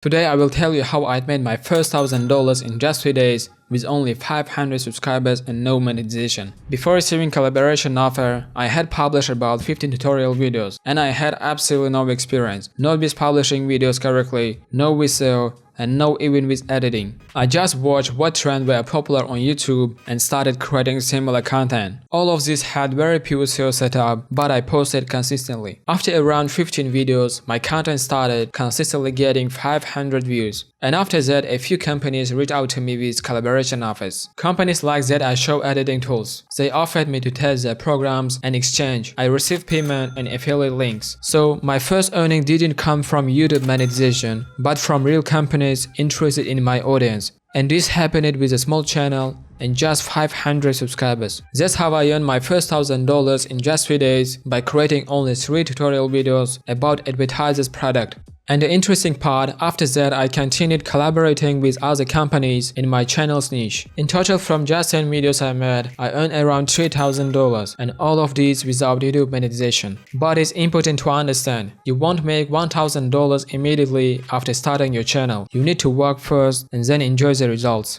Today I will tell you how I made my first $1,000 in just 3 days with only 500 subscribers and no monetization. Before receiving collaboration offer, I had published about 15 tutorial videos and I had absolutely no experience, not with publishing videos correctly, no with SEO, and no even with editing. I just watched what trends were popular on YouTube and started creating similar content. All of this had very pure SEO setup, but I posted consistently. After around 15 videos, my content started consistently getting 500 views. And after that, a few companies reached out to me with collaboration offers. Companies like that I show editing tools. They offered me to test their programs and exchange. I received payment and affiliate links. So my first earning didn't come from YouTube monetization, but from real companies interested in my audience. And this happened with a small channel and just 500 subscribers. That's how I earned my first $1,000 in just 3 days by creating only 3 tutorial videos about advertisers' product. And the interesting part, after that I continued collaborating with other companies in my channel's niche. In total, from just 10 videos I made, I earned around $3,000, and all of these without YouTube monetization. But it's important to understand, you won't make $1,000 immediately after starting your channel. You need to work first and then enjoy the results.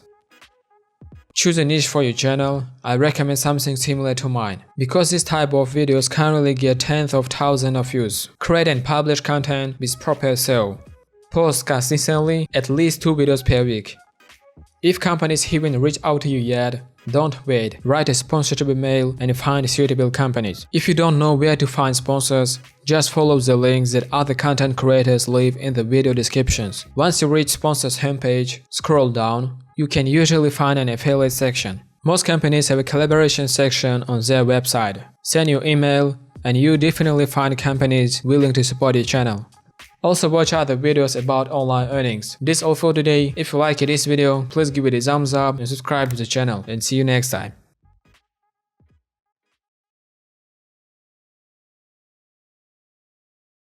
Choose a niche for your channel. I recommend something similar to mine, because this type of videos currently get tens of thousands of views. Create and publish content with proper SEO. Post consistently, at least 2 videos per week. If companies haven't reached out to you yet, don't wait. Write a sponsorship email and find suitable companies. If you don't know where to find sponsors, just follow the links that other content creators leave in the video descriptions. Once you reach sponsors homepage, scroll down. You can usually find an affiliate section. Most companies have a collaboration section on their website. Send your email and you definitely find companies willing to support your channel. Also watch other videos about online earnings. This all for today. If you like this video, please give it a thumbs up and subscribe to the channel, and see you next time.